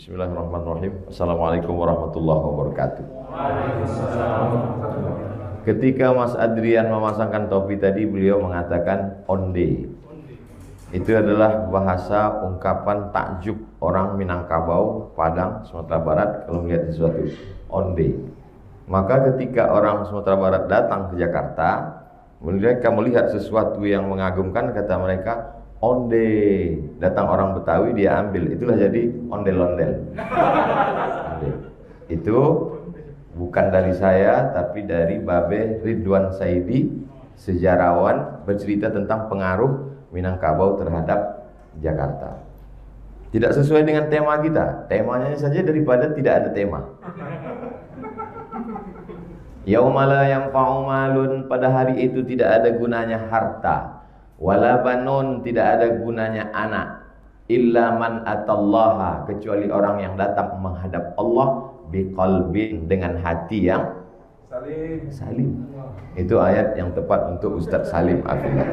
Bismillahirrahmanirrahim. Assalamualaikum warahmatullahi wabarakatuh. Ketika Mas Adrian memasangkan topi tadi, beliau mengatakan onde. Itu adalah bahasa ungkapan takjub orang Minangkabau, Padang, Sumatera Barat kalau melihat sesuatu. Onde. Maka ketika orang Sumatera Barat datang ke Jakarta, mereka melihat sesuatu yang mengagumkan, kata mereka, onde. Datang orang Betawi, dia ambil. Itulah jadi ondel-ondel. Itu bukan dari saya, tapi dari Babe Ridwan Saidi, sejarawan, bercerita tentang pengaruh Minangkabau terhadap Jakarta. Tidak sesuai dengan tema kita. Temanya saja daripada tidak ada tema. Yaumala yanfa'u malun, pada hari itu tidak ada gunanya harta, wala banun, tidak ada gunanya anak, illa man atallaha, kecuali orang yang datang menghadap Allah biqalbin, dengan hati yang salim. Itu ayat yang tepat untuk Ustaz Salim Afillah.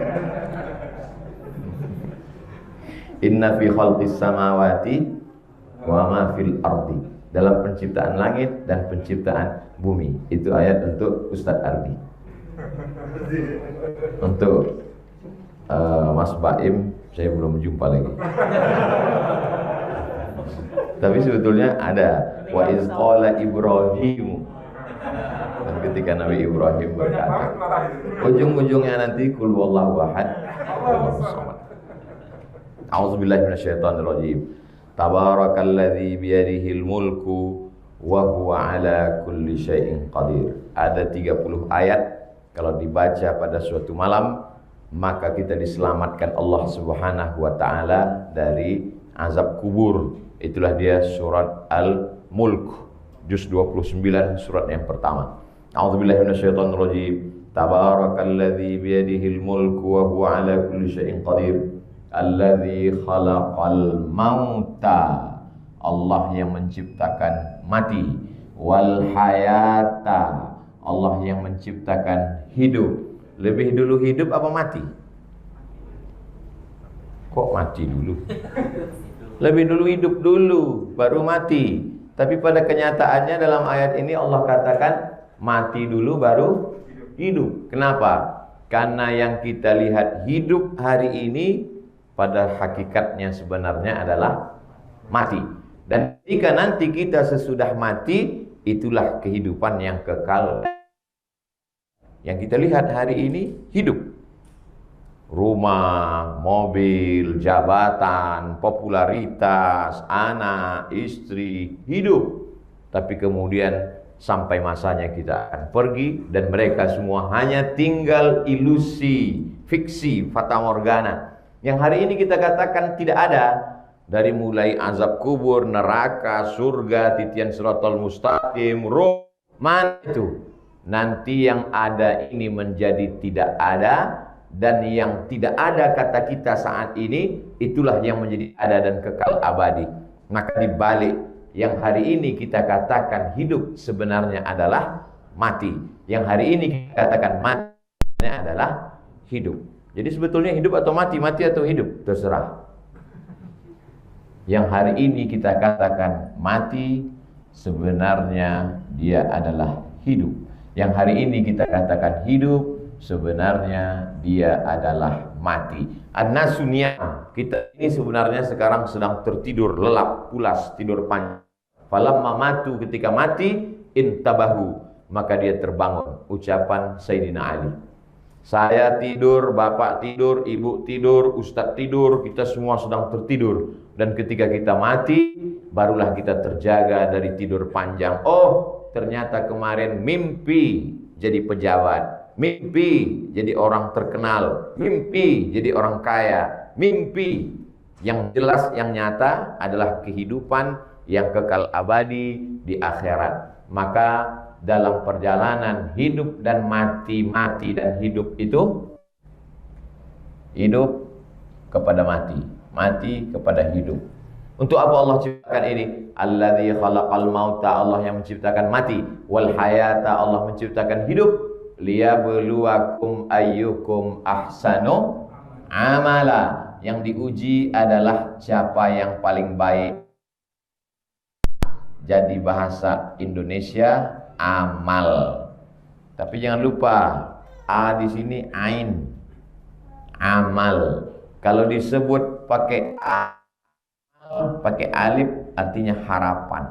Inna fi khalqis samawati wa ma fil ardi, dalam penciptaan langit dan penciptaan bumi. Itu ayat untuk Ustadz Ardi. Untuk Mas Baim saya belum jumpa lagi. Tapi sebetulnya ada wa iz qala Ibrahim, dan ketika Nabi Ibrahim berkata, ujung-ujungnya nanti kul wallahu ahad Allahu samad. A'udzubillahi minasyaitonirrajim. Tabarakalladzi biyadihil mulku wa huwa ala kulli syai'in qadir. Ada 30 ayat, kalau dibaca pada suatu malam, maka kita diselamatkan Allah Subhanahu wa taala dari azab kubur. Itulah dia surat Al-Mulk, juz 29, surat yang pertama. A'udzubillahi minasyaitonir rajim. Tabarakalladzi biyadihil mulku wa huwa ala kulli syai'in qadir. Alladzi khalaqal mauta, Allah yang menciptakan mati, wal hayata, Allah yang menciptakan hidup. Lebih dulu hidup apa mati? Kok mati dulu? Lebih dulu hidup dulu, baru mati. Tapi pada kenyataannya dalam ayat ini Allah katakan mati dulu baru hidup. Kenapa? Karena yang kita lihat hidup hari ini pada hakikatnya sebenarnya adalah mati. Dan jika nanti kita sesudah mati, itulah kehidupan yang kekal. Yang kita lihat hari ini hidup. Rumah, mobil, jabatan, popularitas, anak, istri, hidup. Tapi kemudian sampai masanya kita akan pergi, dan mereka semua hanya tinggal ilusi, fiksi, fata morgana, yang hari ini kita katakan tidak ada. Dari mulai azab kubur, neraka, surga, titian siratal mustaqim, roh, mana itu? Nanti yang ada ini menjadi tidak ada, dan yang tidak ada kata kita saat ini, itulah yang menjadi ada dan kekal abadi. Maka dibalik yang hari ini kita katakan hidup, sebenarnya adalah mati. Yang hari ini kita katakan mati adalah hidup. Jadi sebetulnya hidup atau mati, mati atau hidup, terserah. Yang hari ini kita katakan mati, sebenarnya dia adalah hidup. Yang hari ini kita katakan hidup, sebenarnya dia adalah mati. An-nasunya, kita ini sebenarnya sekarang sedang tertidur, lelap, pulas, tidur panjang. Falamma matu, ketika mati, intabahu, maka dia terbangun. Ucapan Sayyidina Ali. Saya tidur, bapak tidur, ibu tidur, ustadz tidur, kita semua sedang tertidur. Dan ketika kita mati, barulah kita terjaga dari tidur panjang. Oh, ternyata kemarin mimpi jadi pejabat, mimpi jadi orang terkenal, mimpi jadi orang kaya, mimpi. Yang jelas, yang nyata adalah kehidupan yang kekal abadi di akhirat. Maka dalam perjalanan hidup dan mati, mati dan hidup itu, hidup kepada mati, mati kepada hidup. Untuk apa Allah ciptakan ini? Alladzi khalaqal mauta, Allah yang menciptakan mati, wal hayata, Allah menciptakan hidup, liyabluwakum ayyukum ahsanu amala. Yang diuji adalah siapa yang paling baik jadi bahasa Indonesia amal. Tapi jangan lupa a di sini ain. Amal. Kalau disebut pakai a, pakai alif artinya harapan.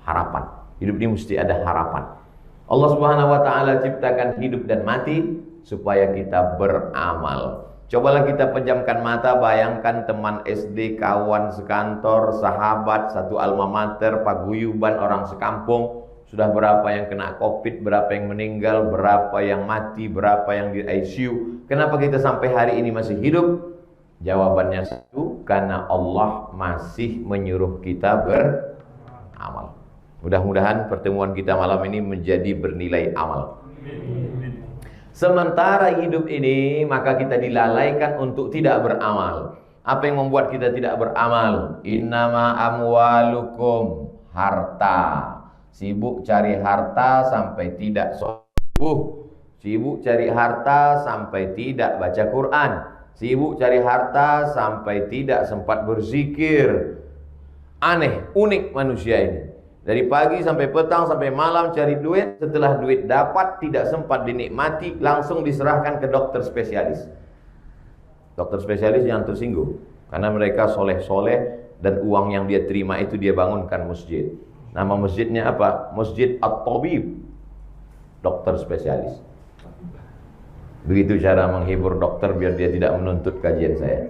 Harapan. Hidup ini mesti ada harapan. Allah Subhanahu wa taala ciptakan hidup dan mati supaya kita beramal. Cobalah kita pejamkan mata, bayangkan teman SD, kawan sekantor, sahabat, satu alma mater, paguyuban, orang sekampung. Sudah berapa yang kena COVID, berapa yang meninggal, berapa yang mati, berapa yang di ICU. Kenapa kita sampai hari ini masih hidup? Jawabannya satu, karena Allah masih menyuruh kita beramal. Mudah-mudahan pertemuan kita malam ini menjadi bernilai amal. Sementara hidup ini, maka kita dilalaikan untuk tidak beramal. Apa yang membuat kita tidak beramal? Innama amwalukum, harta. Sibuk cari harta sampai tidak subuh. Sibuk cari harta sampai tidak baca Quran. Sibuk cari harta sampai tidak sempat berzikir. Aneh, unik manusia ini. Dari pagi sampai petang sampai malam cari duit. Setelah duit dapat tidak sempat dinikmati, langsung diserahkan ke dokter spesialis. Dokter spesialis yang tersinggung karena mereka soleh-soleh dan uang yang dia terima itu dia bangunkan masjid. Nama masjidnya apa? Masjid At-Tabib. Dokter spesialis. Begitu cara menghibur dokter biar dia tidak menuntut kajian saya.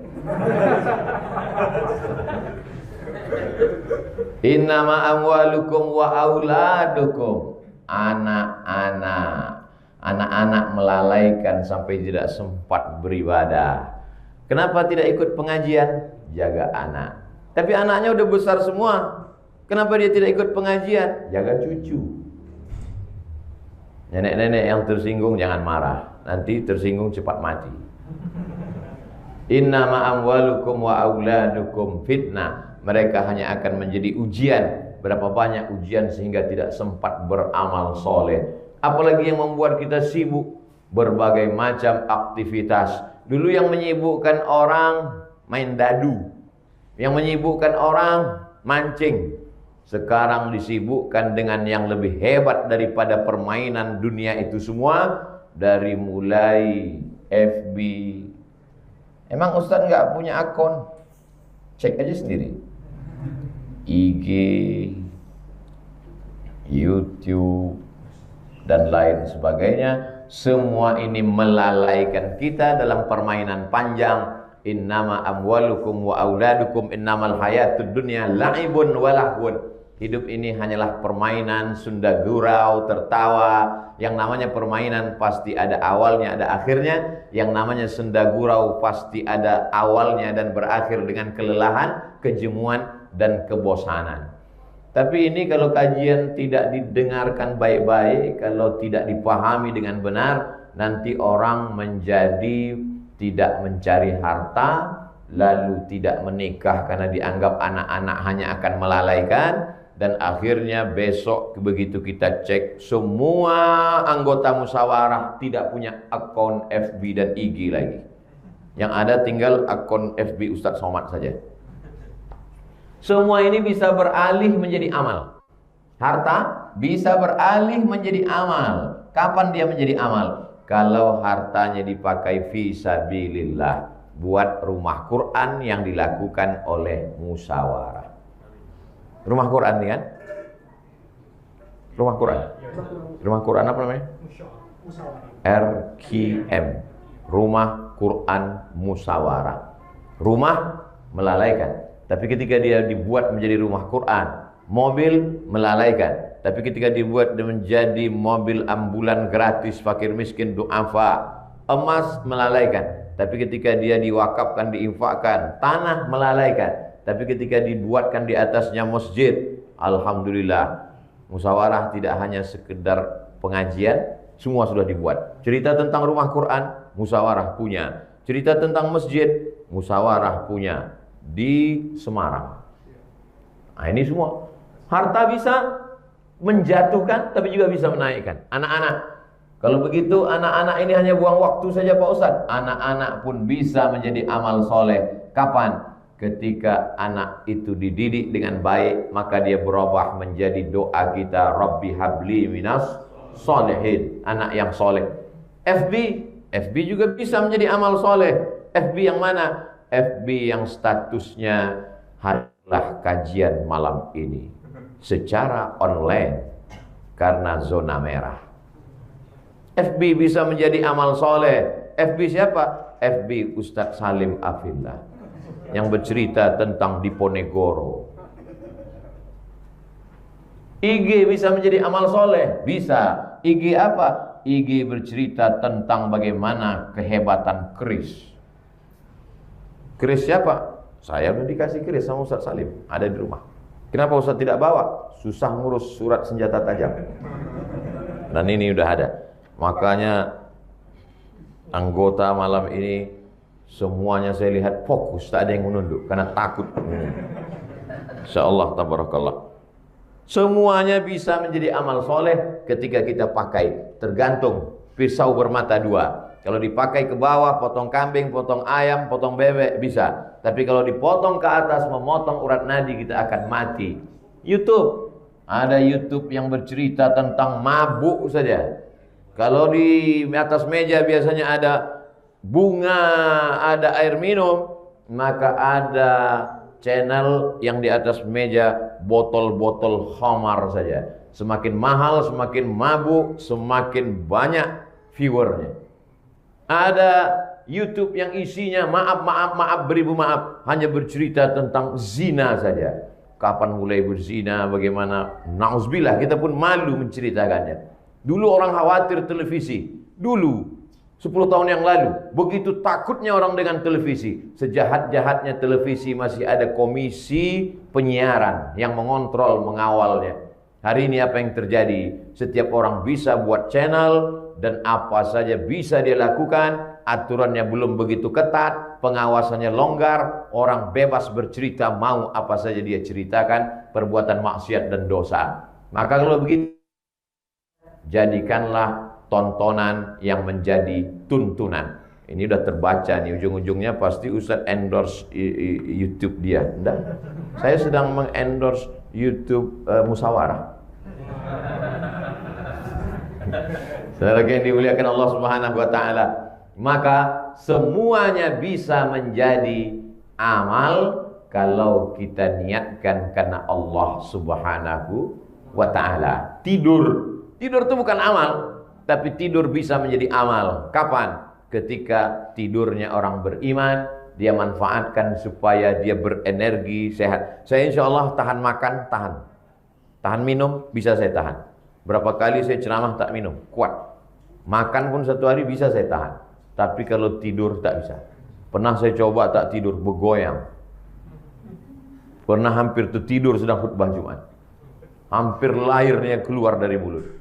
Innama amwalukum wa auladukum. Anak-anak. Anak-anak melalaikan sampai tidak sempat beribadah. Kenapa tidak ikut pengajian? Jaga anak. Tapi anaknya udah besar semua. Kenapa dia tidak ikut pengajian? Jaga cucu. Nenek-nenek yang tersinggung jangan marah. Nanti tersinggung cepat mati. Innama amwalukum wa auladukum fitnah. Mereka hanya akan menjadi ujian. Berapa banyak ujian sehingga tidak sempat beramal soleh. Apalagi yang membuat kita sibuk. Berbagai macam aktivitas. Dulu yang menyibukkan orang main dadu. Yang menyibukkan orang mancing. Sekarang disibukkan dengan yang lebih hebat daripada permainan dunia itu semua. Dari mulai FB. Emang Ustaz nggak punya akun? Cek aja sendiri. IG, YouTube, dan lain sebagainya. Semua ini melalaikan kita dalam permainan panjang. Innama amwalukum wa auladukum innamal hayatud dunya la'ibun wa lahwun. Hidup ini hanyalah permainan, sunda gurau, tertawa. Yang namanya permainan pasti ada awalnya, ada akhirnya. Yang namanya sunda gurau pasti ada awalnya dan berakhir dengan kelelahan, kejemuan, dan kebosanan. Tapi ini kalau kajian tidak didengarkan baik-baik, kalau tidak dipahami dengan benar, nanti orang menjadi tidak mencari harta, lalu tidak menikah karena dianggap anak-anak hanya akan melalaikan. Dan akhirnya besok begitu kita cek, semua anggota musyawarah tidak punya akun FB dan IG lagi. Yang ada tinggal akun FB Ustadz Somad saja. Semua ini bisa beralih menjadi amal. Harta bisa beralih menjadi amal. Kapan dia menjadi amal? Kalau hartanya dipakai fi sabilillah, buat rumah Quran yang dilakukan oleh musyawarah. Rumah Quran ini kan? Rumah Quran. Rumah Quran apa namanya? RQM. Rumah Quran Musyawarah. Rumah melalaikan. Tapi ketika dia dibuat menjadi rumah Quran, mobil melalaikan. Tapi ketika dibuat menjadi mobil ambulan gratis fakir miskin du'afa, emas melalaikan. Tapi ketika dia diwakafkan, diinfakkan, tanah melalaikan. Tapi ketika dibuatkan di atasnya masjid, alhamdulillah, musyawarah tidak hanya sekedar pengajian, semua sudah dibuat. Cerita tentang rumah Quran, musyawarah punya. Cerita tentang masjid, musyawarah punya di Semarang. Nah, ini semua. Harta bisa menjatuhkan, tapi juga bisa menaikkan. Anak-anak, kalau begitu anak-anak ini hanya buang waktu saja Pak Ustadz. Anak-anak pun bisa menjadi amal soleh. Kapan? ketika anak itu dididik dengan baik, maka dia berubah menjadi doa kita, Rabbi habli minas solehin, anak yang soleh. FB juga bisa menjadi amal soleh. FB yang mana? FB yang statusnya adalah kajian malam ini secara online karena zona merah. FB bisa menjadi amal soleh. FB siapa? FB Ustadz Salim Afillah yang bercerita tentang Diponegoro. IG bisa menjadi amal soleh? Bisa. IG apa? IG bercerita tentang bagaimana kehebatan keris. Keris siapa? Saya udah dikasih keris sama Ustadz Salim, ada di rumah. Kenapa Ustadz tidak bawa? Susah ngurus surat senjata tajam. Dan ini udah ada. Makanya anggota malam ini semuanya saya lihat fokus, tak ada yang menunduk karena takut. Insyaallah tabarakallah. Semuanya bisa menjadi amal soleh ketika kita pakai. Tergantung pisau bermata dua. Kalau dipakai ke bawah, potong kambing, potong ayam, potong bebek, bisa. Tapi kalau dipotong ke atas, memotong urat nadi, kita akan mati. YouTube, ada YouTube yang bercerita tentang mabuk saja. Kalau di atas meja biasanya ada bunga, ada air minum, maka ada channel yang di atas meja botol-botol khamar saja. Semakin mahal, semakin mabuk, semakin banyak viewernya. Ada YouTube yang isinya maaf beribu maaf, hanya bercerita tentang zina saja. Kapan mulai berzina, bagaimana, na'udzubillah, kita pun malu menceritakannya. Dulu orang khawatir televisi, dulu 10 tahun yang lalu, begitu takutnya orang dengan televisi. Sejahat-jahatnya televisi masih ada komisi penyiaran yang mengontrol, mengawalnya. Hari ini apa yang terjadi? Setiap orang bisa buat channel dan apa saja bisa dia lakukan. Aturannya belum begitu ketat, pengawasannya longgar, orang bebas bercerita mau apa saja dia ceritakan, perbuatan maksiat dan dosa. Maka kalau begitu, jadikanlah tontonan yang menjadi tuntunan. Ini udah terbaca nih, ujung-ujungnya pasti Ustadz endorse YouTube dia. Enggak? Saya sedang mengendorse YouTube Musawarah. Saudara yang dimuliakan Allah Subhanahu wa taala, maka semuanya bisa menjadi amal kalau kita niatkan karena Allah Subhanahu wa taala. Tidur itu bukan amal, tapi tidur bisa menjadi amal. Kapan? Ketika tidurnya orang beriman, dia manfaatkan supaya dia berenergi, sehat. Saya insya Allah tahan makan, tahan minum, bisa saya tahan. Berapa kali saya ceramah tak minum, kuat. Makan pun satu hari bisa saya tahan. Tapi kalau tidur tak bisa. Pernah saya coba tak tidur, bergoyang. Pernah hampir tertidur sedang khutbah Jumat. Hampir lahirnya keluar dari mulut.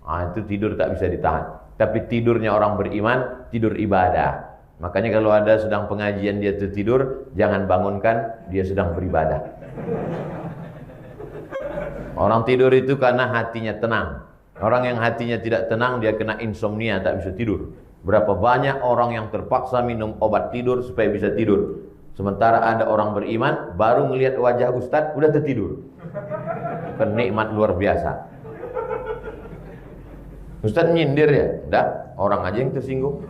Itu tidur tak bisa ditahan. Tapi tidurnya orang beriman, tidur ibadah. Makanya kalau ada sedang pengajian dia tertidur, jangan bangunkan, dia sedang beribadah. Orang tidur itu karena hatinya tenang. Orang yang hatinya tidak tenang, dia kena insomnia, tak bisa tidur. Berapa banyak orang yang terpaksa minum obat tidur supaya bisa tidur. Sementara ada orang beriman, baru melihat wajah Ustadz, udah tertidur. Penikmat luar biasa. Ustadz nyindir ya? Enggak, orang aja yang tersinggung.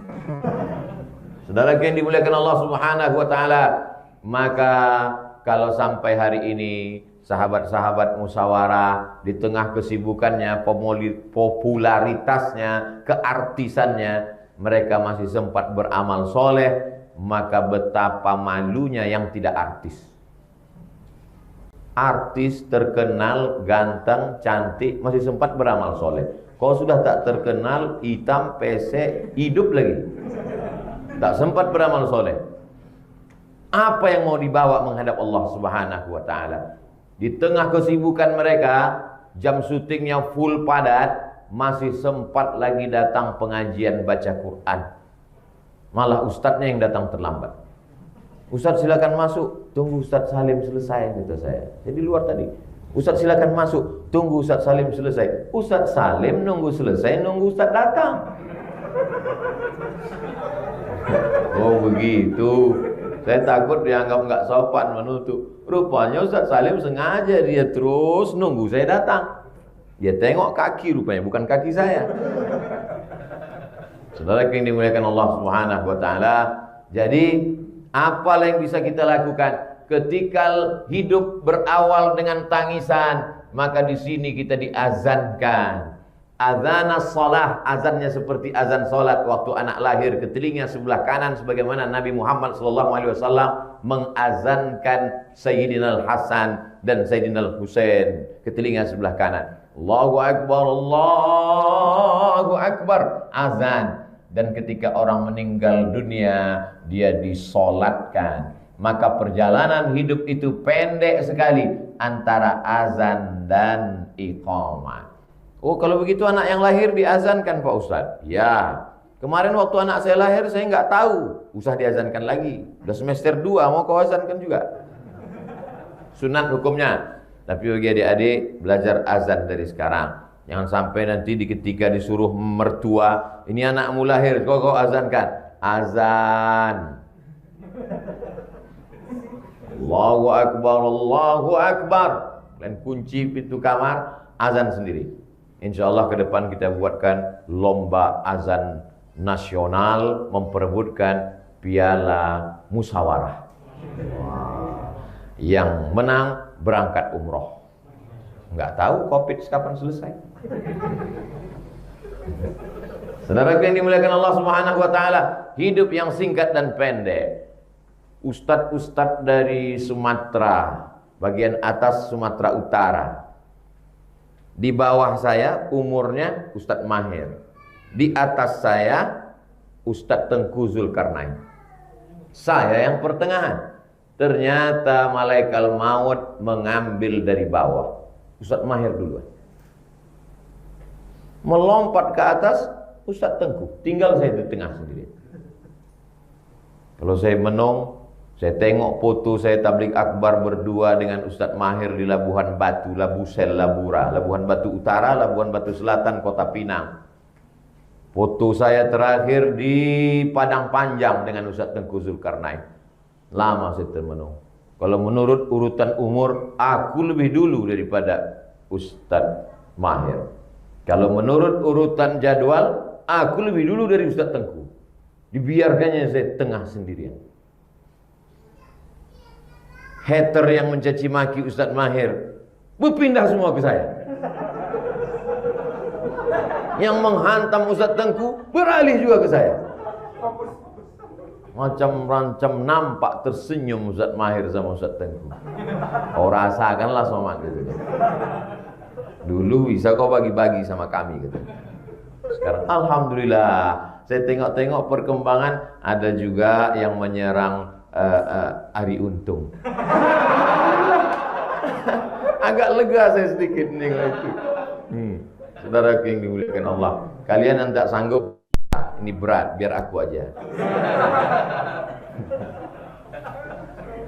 Saudara yang dimuliakan Allah Subhanahu wa taala, maka kalau sampai hari ini sahabat-sahabat musyawarah di tengah kesibukannya, popularitasnya, keartisannya, mereka masih sempat beramal soleh, maka betapa malunya yang tidak artis. Artis terkenal, ganteng, cantik, masih sempat beramal soleh. Kalau sudah tak terkenal, hitam, pesek, hidup lagi, tak sempat beramal soleh. Apa yang mau dibawa menghadap Allah Subhanahu wa taala? Di tengah kesibukan mereka, jam syutingnya full padat, masih sempat lagi datang pengajian baca Quran. Malah ustadznya yang datang terlambat. Ustadz silakan masuk, tunggu Ustadz Salim selesai, kata saya. Jadi luar tadi. Ustadz silakan masuk, tunggu Ustadz Salim selesai. Ustadz Salim nunggu selesai, nunggu Ustadz datang. Oh begitu. Saya takut dianggap nggak sopan menutup. Rupanya Ustaz Salim sengaja dia terus nunggu saya datang. Dia tengok kaki rupanya, bukan kaki saya. Saudara yang dimuliakan Allah Subhanahu wa taala. Jadi apa yang bisa kita lakukan ketika hidup berawal dengan tangisan? Maka di sini kita diazankan. Azan as-salah, azannya seperti azan salat waktu anak lahir ke telinga sebelah kanan, sebagaimana Nabi Muhammad SAW mengazankan Sayyidina Al-Hasan dan Sayyidina Al-Husain ke telinga sebelah kanan. Allahu Akbar, Allahu Akbar, azan. Dan ketika orang meninggal dunia, dia disolatkan. Maka perjalanan hidup itu pendek sekali antara azan dan iqamah. Oh, kalau begitu anak yang lahir diazankan Pak Ustadz? Ya, kemarin waktu anak saya lahir saya nggak tahu, usah diazankan lagi. Udah semester 2 mau kau azankan juga. Sunat hukumnya. Tapi bagi adik-adik belajar azan dari sekarang. Jangan sampai nanti ketika disuruh mertua, ini anakmu lahir, kau azankan. Azan. Allahu Akbar, Allahu Akbar. Dan kunci pintu kamar, azan sendiri. Insya Allah ke depan kita buatkan lomba azan nasional, memperebutkan piala musyawarah. Yang menang berangkat umroh. Nggak tahu Covid kapan selesai. Saudara yang dimuliakan Allah Subhanahu wa taala, hidup yang singkat dan pendek. Ustadz-ustadz dari Sumatera, bagian atas Sumatera Utara. Di bawah saya umurnya Ustadz Mahir. Di atas saya Ustadz Tengku Zulkarnain. Saya yang pertengahan. Ternyata malaikat maut mengambil dari bawah. Ustadz Mahir duluan. Melompat ke atas Ustadz Tengku. Tinggal saya di tengah sendiri. Kalau saya menung, saya tengok foto saya tabligh akbar berdua dengan Ustadz Mahir di Labuhan Batu, Labusel, Labura, Labuhan Batu Utara, Labuhan Batu Selatan, Kota Pinang. Foto saya terakhir di Padang Panjang dengan Ustadz Tengku Zulkarnain. Lama saya termenung. Kalau menurut urutan umur, aku lebih dulu daripada Ustadz Mahir. Kalau menurut urutan jadwal, aku lebih dulu dari Ustadz Tengku. Dibiarkannya saya tengah sendirian. Hater yang mencaci maki Ustadz Mahir berpindah semua ke saya. Yang menghantam Ustadz Tengku beralih juga ke saya. Macam-macam nampak tersenyum Ustadz Mahir sama Ustadz Tengku. Kau rasakanlah sama gitu. Dulu bisa kau bagi-bagi sama kami gitu. Sekarang alhamdulillah saya tengok-tengok perkembangan, ada juga yang menyerang Ari Untung. Agak lega saya sedikit nih itu. Saudara yang dimuliakan Allah, kalian yang tak sanggup, ini berat, biar aku aja.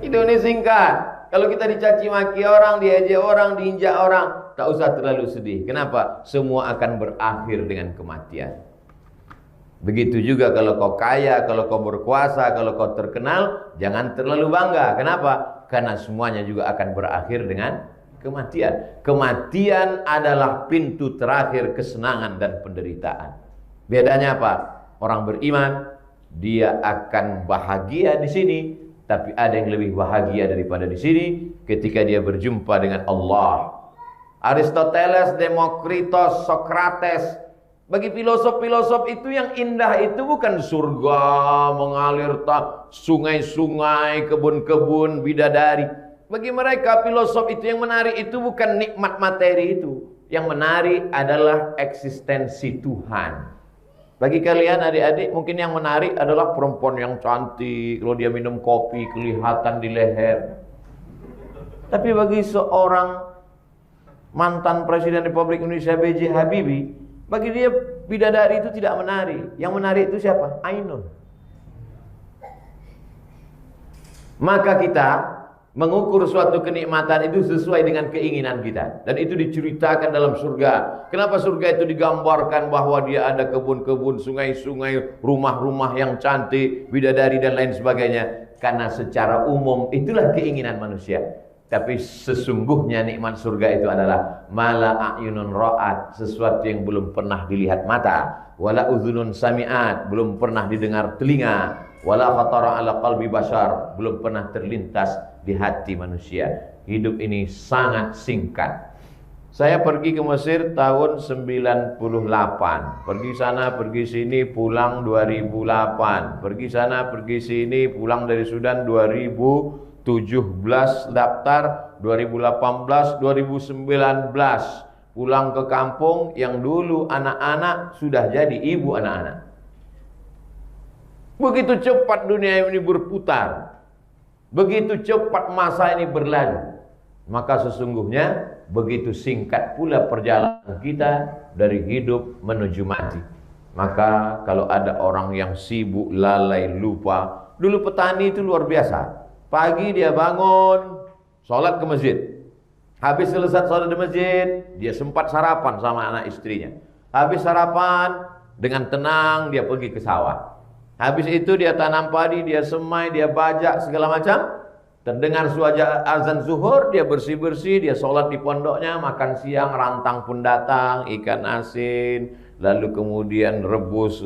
Hidup ini singkat. Kalau kita dicaci maki orang, diejek orang, diinjak orang, tak usah terlalu sedih. Kenapa? Semua akan berakhir dengan kematian. Begitu juga kalau kau kaya, kalau kau berkuasa, kalau kau terkenal, jangan terlalu bangga. Kenapa? Karena semuanya juga akan berakhir dengan kematian. Kematian adalah pintu terakhir kesenangan dan penderitaan. Bedanya apa? Orang beriman, dia akan bahagia di sini, tapi ada yang lebih bahagia daripada di sini ketika dia berjumpa dengan Allah. Aristoteles, Demokritos, Sokrates. Bagi filosof-filosof itu yang indah itu bukan surga, mengalir sungai-sungai, kebun-kebun, bidadari. Bagi mereka filosof itu yang menarik itu bukan nikmat materi itu. Yang menarik adalah eksistensi Tuhan. Bagi kalian adik-adik mungkin yang menarik adalah perempuan yang cantik. Kalau dia minum kopi kelihatan di leher. Tapi bagi seorang mantan Presiden Republik Indonesia B.J. Habibie, bagi dia bidadari itu tidak menarik. Yang menarik itu siapa? Ainun. Maka kita mengukur suatu kenikmatan itu sesuai dengan keinginan kita. Dan itu diceritakan dalam surga. Kenapa surga itu digambarkan bahwa dia ada kebun-kebun, sungai-sungai, rumah-rumah yang cantik, bidadari dan lain sebagainya? karena secara umum itulah keinginan manusia. Tapi sesungguhnya nikmat surga itu adalah mala a'yunun ra'at, sesuatu yang belum pernah dilihat mata, wala udhunun sami'at, belum pernah didengar telinga, wala khatara ala qalbi bashar, belum pernah terlintas di hati manusia. Hidup ini sangat singkat. Saya pergi ke Mesir tahun 98, pergi sana pergi sini, pulang 2008, pergi sana pergi sini, pulang dari Sudan 2017, daftar 2018, 2019, pulang ke kampung yang dulu anak-anak sudah jadi ibu anak-anak. Begitu cepat dunia ini berputar, begitu cepat masa ini berlalu, maka sesungguhnya begitu singkat pula perjalanan kita dari hidup menuju mati. Maka kalau ada orang yang sibuk, lalai, lupa, dulu petani itu luar biasa. Pagi dia bangun, sholat ke masjid. Habis selesai sholat di masjid, dia sempat sarapan sama anak istrinya. Habis sarapan, dengan tenang dia pergi ke sawah. Habis itu dia tanam padi, dia semai, dia bajak segala macam. Terdengar suara azan zuhur, dia bersih-bersih, dia sholat di pondoknya, makan siang, rantang pun datang, ikan asin, lalu kemudian rebus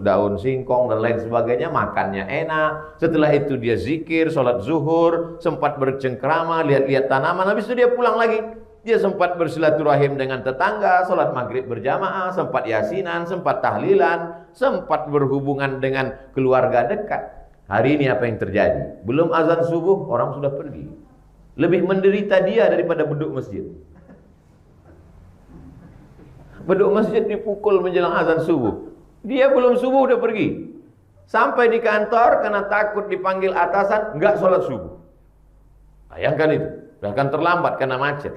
daun singkong dan lain sebagainya, makannya enak. Setelah itu dia zikir, sholat zuhur, sempat bercengkrama, lihat-lihat tanaman, habis itu dia pulang lagi. Dia sempat bersilaturahim dengan tetangga, sholat maghrib berjamaah, sempat yasinan, sempat tahlilan, sempat berhubungan dengan keluarga dekat. Hari ini apa yang terjadi? Belum azan subuh, orang sudah pergi. Lebih menderita dia daripada beduk masjid. Beduk masjid dipukul menjelang azan subuh. Dia belum subuh udah pergi. Sampai di kantor karena takut dipanggil atasan, enggak sholat subuh. Bayangkan itu. Bahkan terlambat karena macet.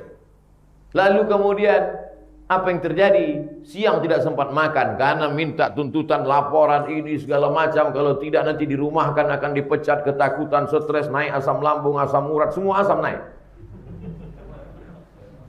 Lalu kemudian apa yang terjadi? Siang tidak sempat makan karena minta tuntutan, laporan ini segala macam. Kalau tidak nanti dirumahkan, akan dipecat, ketakutan, stres, naik asam lambung, asam urat, semua asam naik.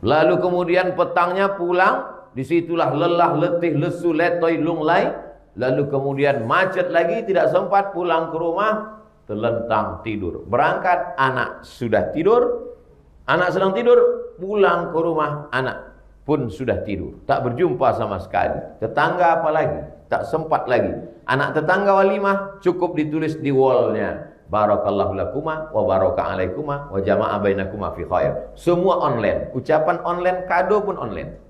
Lalu kemudian petangnya pulang, disitulah lelah, letih, lesu, letoy, lunglai. Lalu kemudian macet lagi, tidak sempat pulang ke rumah, terlentang tidur. Berangkat, anak sudah tidur, anak sedang tidur, pulang ke rumah, anak pun sudah tidur, tak berjumpa sama sekali. Tetangga apalagi, tak sempat lagi. Anak tetangga walimah cukup ditulis di wallnya, barakallahu lakuma wa baraka alaikuma wa jama'a bainakuma fi khair. Semua online, ucapan online, kado pun online.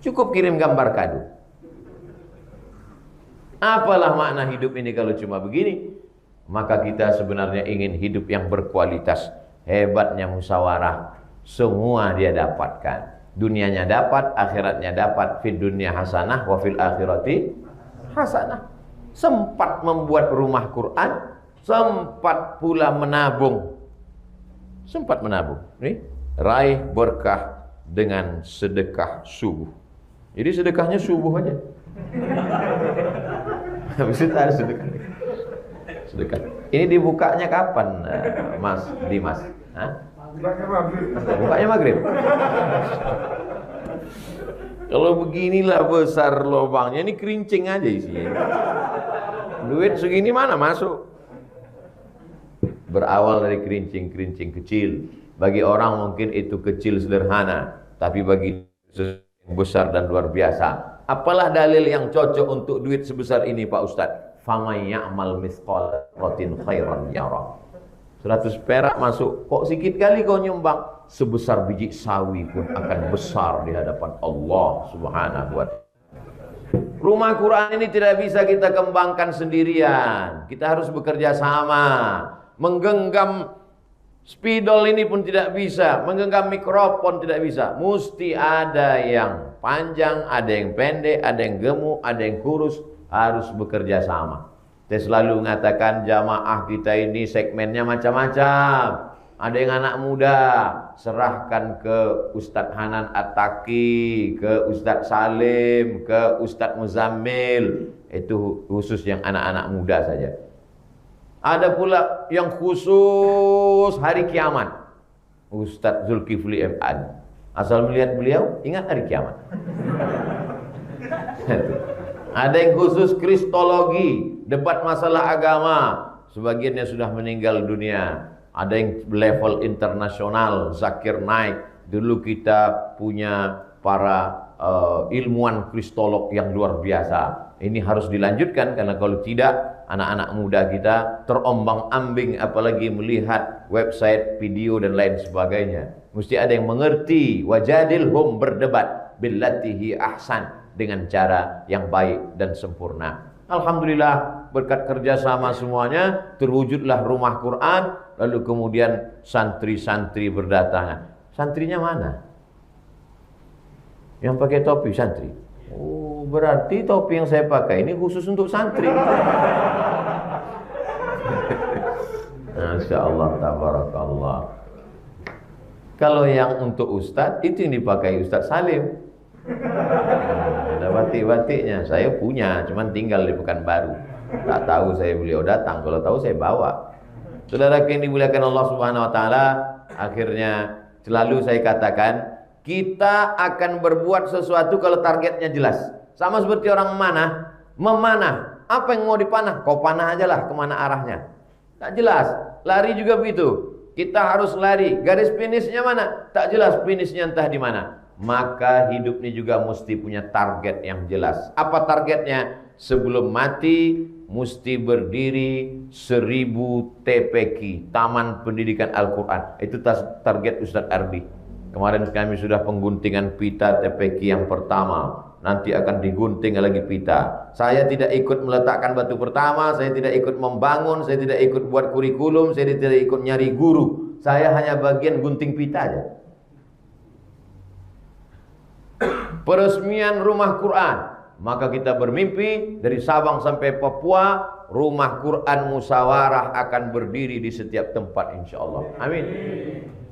Cukup kirim gambar kado. Apalah makna hidup ini kalau cuma begini? Maka kita sebenarnya ingin hidup yang berkualitas. Hebatnya musyawarah. Semua dia dapatkan. Dunianya dapat, akhiratnya dapat. Fid dunya hasanah wa fil akhirati hasanah. Sempat membuat rumah Quran, sempat pula menabung. Sempat menabung. Nih, raih berkah dengan sedekah subuh. Jadi sedekahnya subuh aja. Habis itu ada sedekah. Sedekah. Ini dibukanya kapan, Mas Dimas? Hah? Bukanya maghrib. Kalau beginilah besar lubangnya, ini kerincing aja isinya. Duit segini mana masuk? Berawal dari kerincing-kerincing kecil. Bagi orang mungkin itu kecil sederhana, tapi bagi yang besar dan luar biasa. Apalah dalil yang cocok untuk duit sebesar ini, Pak Ustadz? Faman ya'mal mithqala dzarratin khairan yarah. 100 perak masuk, kok sikit kali kau nyumbang? Sebesar biji sawi pun akan besar di hadapan Allah Subhanahu wa ta'ala. Rumah Quran ini tidak bisa kita kembangkan sendirian. Kita harus bekerja sama. Menggenggam spidol ini pun tidak bisa, menggenggam mikrofon tidak bisa. Mesti ada yang panjang, ada yang pendek, ada yang gemuk, ada yang kurus. Harus bekerja sama. Saya selalu mengatakan jamaah kita ini segmennya macam-macam. Ada yang anak muda, serahkan ke Ustadz Hanan At-Taqi, ke Ustadz Salim, ke Ustadz Muzammil. Itu khusus yang anak-anak muda saja. Ada pula yang khusus hari kiamat, Ustadz Zulkifli M.Ad. Asal melihat beliau, ingat hari kiamat. Ada yang khusus kristologi, debat masalah agama. sebagiannya sudah meninggal dunia. Ada yang level internasional, Zakir Naik. Dulu kita punya para ilmuwan kristolog yang luar biasa. Ini harus dilanjutkan, karena kalau tidak anak-anak muda kita terombang-ambing, apalagi melihat website, video dan lain sebagainya. Mesti ada yang mengerti. Wajadilhum, berdebat billatihi ahsan, dengan cara yang baik dan sempurna. Alhamdulillah, berkat kerjasama semuanya terwujudlah rumah Quran. Lalu kemudian santri-santri berdatangan. Santrinya mana? Yang pakai topi santri. Oh, berarti topi yang saya pakai ini khusus untuk santri. Masya Allah, tabarakallah. Kalau yang untuk ustadz, itu yang dipakai Ustadz Salim. Ada batik-batiknya. Saya punya, cuman tinggal di Pekanbaru. Tak tahu saya beliau datang. Kalau tahu saya bawa. Saudara yang dimuliakan Allah Subhanahu Wa Taala, akhirnya selalu saya katakan, kita akan berbuat sesuatu kalau targetnya jelas. Sama seperti orang memanah. Apa yang mau dipanah? Kau panah aja lah, kemana arahnya. Tak jelas. Lari juga begitu. Kita harus lari. Garis finishnya mana? Tak jelas finishnya entah di mana. Maka hidup ini juga mesti punya target yang jelas. Apa targetnya? Sebelum mati mesti berdiri 1000 TPQ, Taman Pendidikan Al-Quran. Itu target Ustadz Ardi. Kemarin kami sudah pengguntingan pita TPQ yang pertama. Nanti akan digunting lagi pita. Saya tidak ikut meletakkan batu pertama, saya tidak ikut membangun, saya tidak ikut buat kurikulum, saya tidak ikut nyari guru. Saya hanya bagian gunting pita aja. Peresmian rumah Quran. Maka kita bermimpi dari Sabang sampai Papua, rumah Quran musyawarah akan berdiri di setiap tempat, insya Allah. Amin.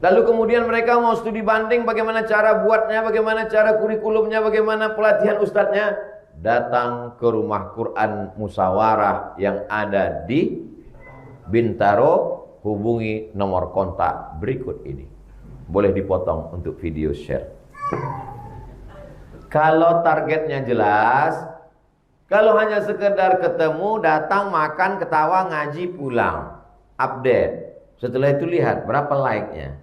Lalu kemudian mereka mau studi banding, bagaimana cara buatnya, bagaimana cara kurikulumnya, bagaimana pelatihan ustadznya. Datang ke rumah Quran musyawarah yang ada di Bintaro, hubungi nomor kontak berikut ini. Boleh dipotong untuk video share. Kalau targetnya jelas, kalau hanya sekedar ketemu, datang, makan, ketawa, ngaji, pulang, update. Setelah itu lihat berapa like-nya.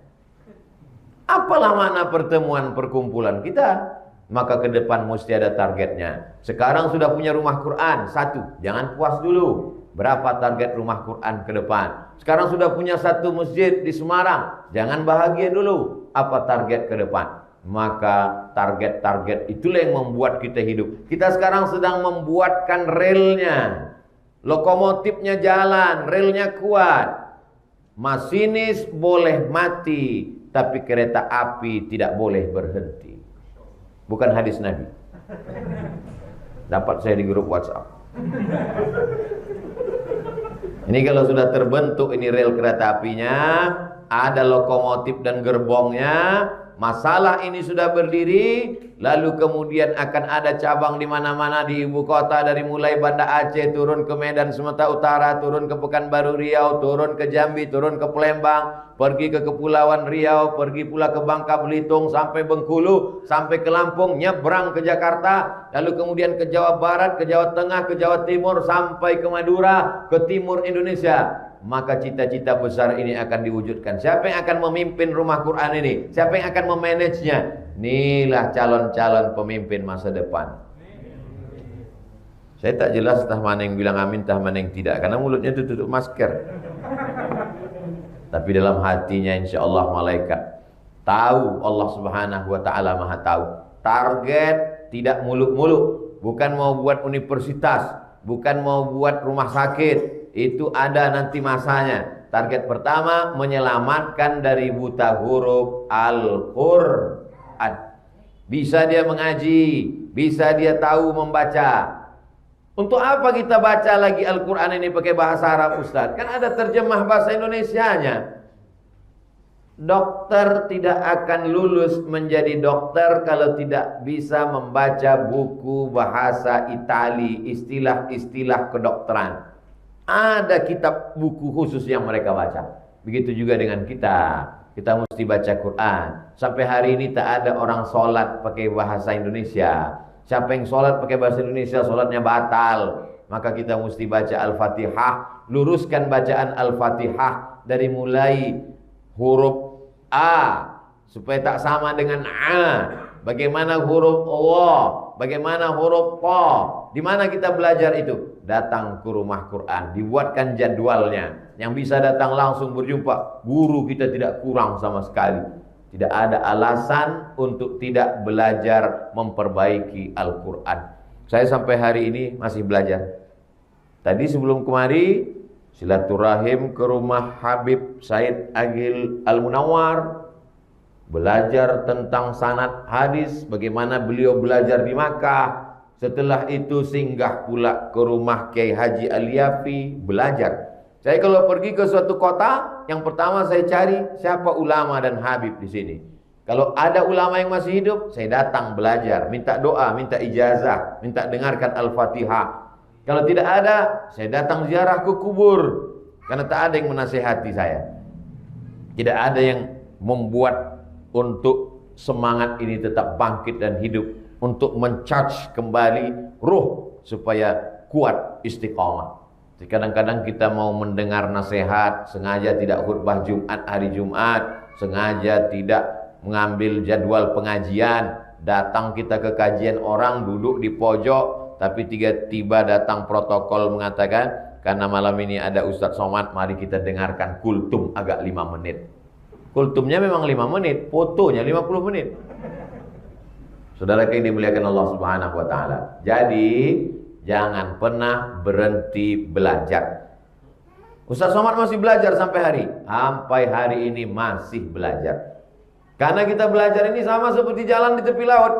Apalah makna pertemuan perkumpulan kita? Maka ke depan mesti ada targetnya. Sekarang sudah punya rumah Quran, 1. Jangan puas dulu. Berapa target rumah Quran ke depan? Sekarang sudah punya 1 masjid di Semarang. Jangan bahagia dulu. Apa target ke depan? Maka target-target itulah yang membuat kita hidup. Kita sekarang sedang membuatkan relnya. Lokomotifnya jalan, relnya kuat. Masinis boleh mati, tapi kereta api tidak boleh berhenti. Bukan hadis Nabi. Dapat saya di grup WhatsApp. Ini kalau sudah terbentuk ini rel kereta apinya, ada lokomotif dan gerbongnya. Masalah ini sudah berdiri, lalu kemudian akan ada cabang di mana-mana di ibu kota, dari mulai Banda Aceh turun ke Medan Sumatera Utara, turun ke Pekanbaru Riau, turun ke Jambi, turun ke Palembang, pergi ke Kepulauan Riau, pergi pula ke Bangka Belitung, sampai Bengkulu, sampai ke Lampung, nyebrang ke Jakarta, lalu kemudian ke Jawa Barat, ke Jawa Tengah, ke Jawa Timur, sampai ke Madura, ke timur Indonesia. Maka cita-cita besar ini akan diwujudkan. Siapa yang akan memimpin rumah Quran ini? Siapa yang akan memanagenya? Inilah calon-calon pemimpin masa depan. Saya tak jelas entah mana yang bilang amin, entah mana yang tidak, karena mulutnya itu tutup masker. Tapi dalam hatinya insya Allah malaikat tahu, Allah Subhanahu Wa Taala Maha tahu. Target tidak muluk-muluk, bukan mau buat universitas, bukan mau buat rumah sakit. Itu ada nanti masanya. Target pertama menyelamatkan dari buta huruf Al-Quran. Bisa dia mengaji, bisa dia tahu membaca. Untuk apa kita baca lagi Al-Quran ini pakai bahasa Arab, Ustaz? Kan ada terjemah bahasa Indonesianya. Dokter tidak akan lulus menjadi dokter kalau tidak bisa membaca buku bahasa Itali, istilah-istilah kedokteran. Ada kitab buku khusus yang mereka baca. Begitu juga dengan kita. Kita mesti baca Quran. Sampai hari ini tak ada orang sholat pakai bahasa Indonesia. Siapa yang sholat pakai bahasa Indonesia, sholatnya batal. maka kita mesti baca Al-Fatihah, luruskan bacaan Al-Fatihah dari mulai huruf A supaya tak sama dengan A. Bagaimana huruf Wa, bagaimana huruf Qa. Di mana kita belajar itu? Datang ke rumah Quran, dibuatkan jadwalnya. Yang bisa datang langsung berjumpa guru kita tidak kurang sama sekali. Tidak ada alasan untuk tidak belajar memperbaiki Al-Quran. Saya sampai hari ini masih belajar. Tadi sebelum kemari silaturahim ke rumah Habib Said Agil Al-Munawwar, belajar tentang sanad hadis, bagaimana beliau belajar di Makkah. Setelah itu singgah pula ke rumah Kiai Haji Al-Yafi, belajar. Saya kalau pergi ke suatu kota, yang pertama saya cari siapa ulama dan habib di sini. Kalau ada ulama yang masih hidup, saya datang belajar, minta doa, minta ijazah, minta dengarkan Al-Fatihah. Kalau tidak ada, saya datang ziarah ke kubur, karena tak ada yang menasihati saya. Tidak ada yang membuat untuk semangat ini tetap bangkit dan hidup, untuk mencharge kembali ruh supaya kuat istiqamah. Kadang-kadang kita mau mendengar nasihat, sengaja tidak khutbah Jumat hari Jumat, sengaja tidak mengambil jadwal pengajian, datang kita ke kajian orang duduk di pojok, tapi tiba-tiba datang protokol mengatakan karena malam ini ada Ustadz Somad, mari kita dengarkan kultum agak 5 menit. Kultumnya memang 5 menit, fotonya 50 menit. Saudara yang dimuliakan Allah Subhanahu wa taala. Jadi, jangan pernah berhenti belajar. Ustaz Somad masih belajar sampai hari ini masih belajar. Karena kita belajar ini sama seperti jalan di tepi laut.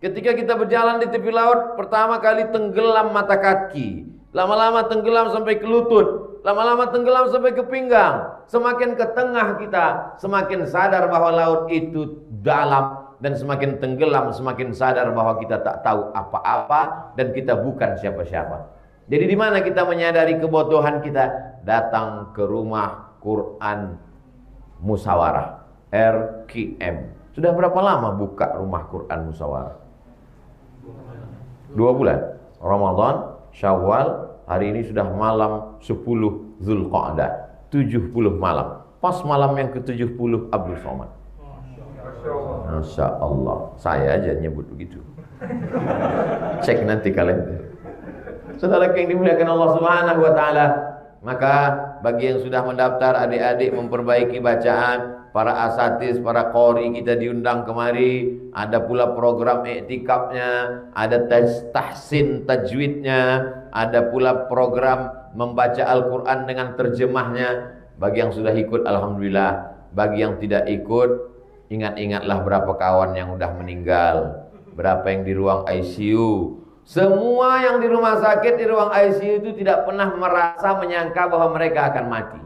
Ketika kita berjalan di tepi laut, pertama kali tenggelam mata kaki, lama-lama tenggelam sampai ke lutut, lama-lama tenggelam sampai ke pinggang. Semakin ke tengah kita, semakin sadar bahwa laut itu dalam, dan semakin tenggelam, semakin sadar bahwa kita tak tahu apa-apa dan kita bukan siapa-siapa. Jadi di mana kita menyadari kebodohan kita? Datang ke rumah Quran Musawarah, RQM. Sudah berapa lama buka rumah Quran Musawarah? 2 bulan. Ramadan, Syawal, hari ini sudah malam 10 Zulqa'dah, 70 malam. Pas malam yang ke-70 Abdul Somad. Masya Allah, saya aja nyebut begitu. Cek nanti kalender. Saudara yang dimuliakan Allah Subhanahu wa taala, maka bagi yang sudah mendaftar, adik-adik memperbaiki bacaan, para asatiz, para qori kita diundang kemari, ada pula program iktikafnya, ada tahsin tajwidnya, ada pula program membaca Al-Qur'an dengan terjemahnya. Bagi yang sudah ikut alhamdulillah, bagi yang tidak ikut, ingat-ingatlah berapa kawan yang udah meninggal, berapa yang di ruang ICU. Semua yang di rumah sakit, di ruang ICU itu tidak pernah merasa menyangka bahwa mereka akan mati.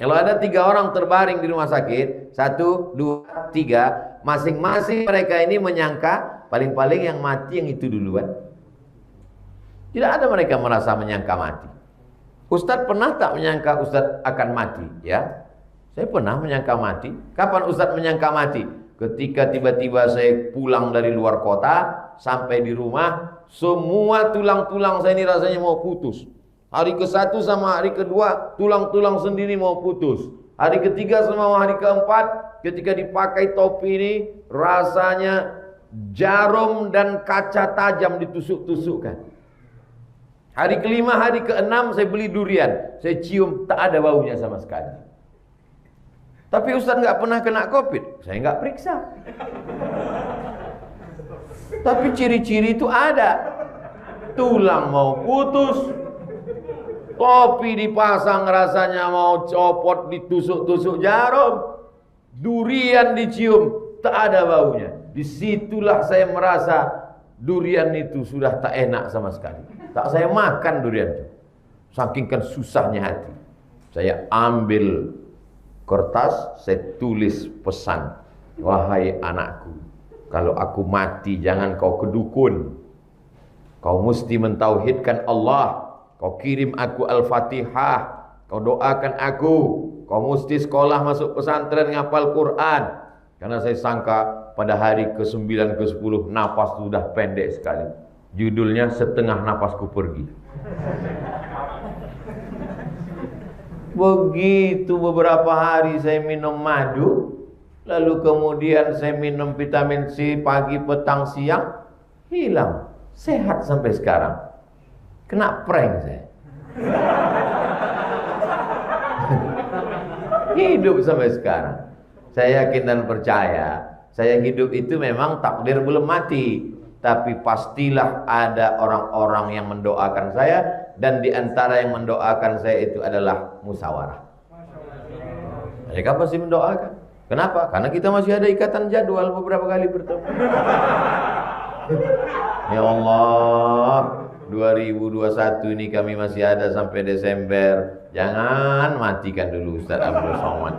Kalau ada 3 orang terbaring di rumah sakit, 1, 2, 3, masing-masing mereka ini menyangka paling-paling yang mati yang itu duluan. Tidak ada mereka merasa menyangka mati. Ustadz pernah tak menyangka Ustadz akan mati? Ya, saya pernah menyangka mati. Kapan Ustadz menyangka mati? Ketika tiba-tiba saya pulang dari luar kota, sampai di rumah, semua tulang-tulang saya ini rasanya mau putus. Hari ke-1 sama hari ke-2, tulang-tulang sendiri mau putus. Hari ke-3 sama hari ke-4, ketika dipakai topi ini, rasanya jarum dan kaca tajam ditusuk-tusukkan. Hari ke-5, hari ke-6 saya beli durian, saya cium tak ada baunya sama sekali. Tapi Ustaz nggak pernah kena COVID, saya nggak periksa. Tapi ciri-ciri itu ada. Tulang mau putus, topi dipasang rasanya mau copot, ditusuk-tusuk jarum, durian dicium, tak ada baunya. Disitulah saya merasa durian itu sudah tak enak sama sekali. Tak saya makan durian itu. Saking kan susahnya hati. Saya ambil kertas, saya tulis pesan. Wahai anakku, kalau aku mati jangan kau kedukun. Kau mesti mentauhidkan Allah. Kau kirim aku Al-Fatihah. Kau doakan aku. Kau mesti sekolah masuk pesantren ngapal Quran. Karena saya sangka pada hari ke-9, ke-10 napas sudah pendek sekali. Judulnya Setengah Napasku Pergi. Begitu beberapa hari saya minum madu, lalu kemudian saya minum vitamin C pagi, petang, siang, hilang. Sehat sampai sekarang. Kena prank saya. Hidup sampai sekarang. Saya yakin dan percaya, saya hidup itu memang takdir belum mati, tapi pastilah ada orang-orang yang mendoakan saya, dan di antara yang mendoakan saya itu adalah musyawarah. Mereka pasti mendoakan. Kenapa? Karena kita masih ada ikatan jadwal beberapa kali bertemu. Ya Allah, 2021 ini kami masih ada sampai Desember. Jangan matikan dulu Ustaz Abdul Somad.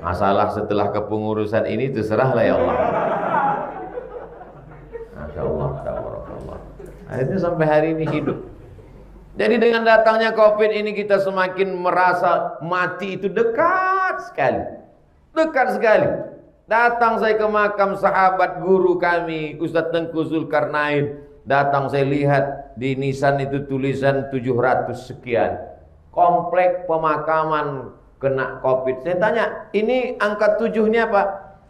Masalah setelah kepengurusan ini terserahlah ya Allah. Masya Allah, tabarakallah. Akhirnya sampai hari ini hidup. Jadi dengan datangnya COVID ini kita semakin merasa mati itu dekat sekali. Dekat sekali. Datang saya ke makam sahabat guru kami, Ustadz Tengku Zulkarnain. Datang saya lihat di nisan itu tulisan 700 sekian. Komplek pemakaman kena COVID. Saya tanya, ini angka 7-nya apa?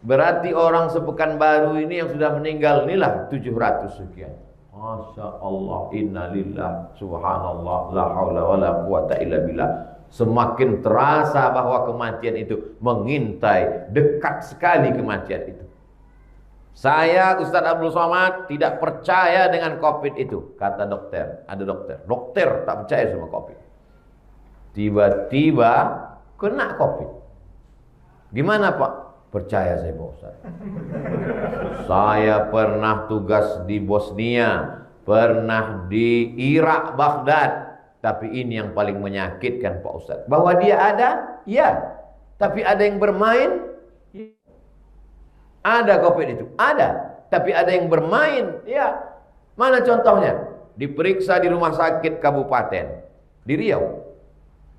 Berarti orang Sepekanbaru ini yang sudah meninggal, inilah 700 sekian. Masya Allah, innalillah, subhanallah, la haula wa la quwata illa billah. Semakin terasa bahwa kematian itu mengintai, dekat sekali kematian itu. Saya, Ustaz Abdul Somad, tidak percaya dengan COVID itu, kata dokter. Ada dokter tak percaya sama COVID. Tiba-tiba kena COVID. Gimana Pak? Percaya saya Pak Ustaz. Saya pernah tugas di Bosnia, pernah di Irak, Baghdad. Tapi ini yang paling menyakitkan Pak Ustaz. Bahwa dia ada, ya. Tapi ada yang bermain, ya. Ada COVID itu, ada. Tapi ada yang bermain, ya. Mana contohnya? Diperiksa di rumah sakit kabupaten di Riau.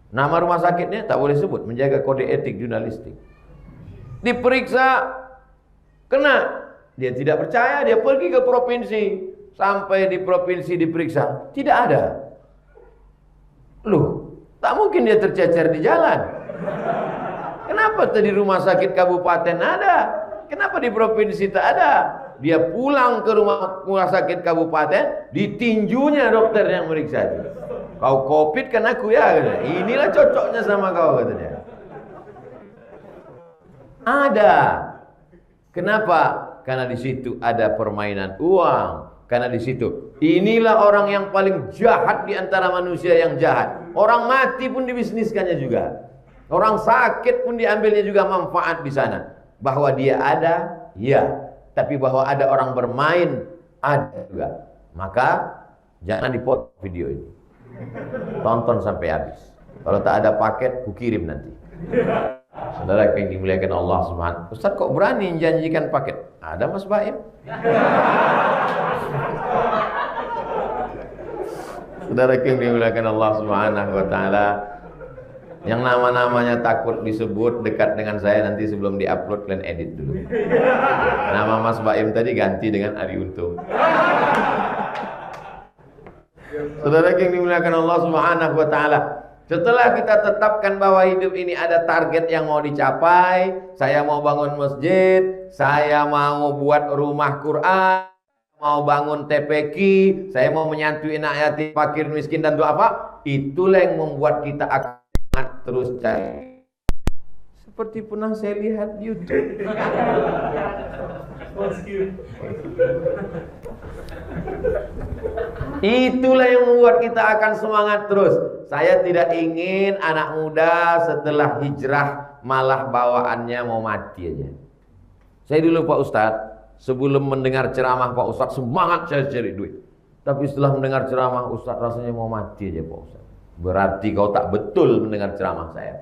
Nama rumah sakitnya tak boleh sebut, menjaga kode etik jurnalistik. Diperiksa, kena. Dia tidak percaya, dia pergi ke provinsi. Sampai di provinsi diperiksa, tidak ada. Loh, tak mungkin dia tercecer di jalan. Kenapa di rumah sakit kabupaten ada? Kenapa di provinsi tak ada? Dia pulang ke rumah sakit kabupaten, ditinjunya dokter yang meriksa itu. Kau COVID kan aku ya, katanya. Inilah cocoknya sama kau, katanya. Ada. Kenapa? Karena di situ ada permainan uang. Karena di situ, inilah orang yang paling jahat di antara manusia yang jahat. Orang mati pun dibisniskannya juga. Orang sakit pun diambilnya juga manfaat di sana. Bahwa dia ada, ya. Tapi bahwa ada orang bermain, ada juga. Maka jangan dipotong video ini. Tonton sampai habis. Kalau tak ada paket, kukirim nanti. Saudara yang dimuliakan Allah Subhanahu. Ustaz kok berani janjikan paket? Ada Mas Baim. Saudara yang dimuliakan Allah Subhanahu wa taala, yang nama-namanya takut disebut dekat dengan saya, nanti sebelum diupload kalian edit dulu. Nama Mas Baim tadi ganti dengan Ari Untung. Saudara yang dimuliakan Allah Subhanahu wa taala, setelah kita tetapkan bahwa hidup ini ada target yang mau dicapai, saya mau bangun masjid, saya mau buat rumah Quran, mau bangun TPQ, saya mau menyantui anak yatim, fakir, miskin dan duafa, itulah yang membuat kita akan terus cari. Seperti pernah saya lihat di YouTube. Itulah yang membuat kita akan semangat terus. Saya tidak ingin anak muda setelah hijrah malah bawaannya mau mati aja. Saya dulu Pak Ustadz, sebelum mendengar ceramah Pak Ustadz semangat saya cari duit. Tapi setelah mendengar ceramah Ustadz rasanya mau mati aja Pak Ustadz. Berarti kau tak betul mendengar ceramah saya.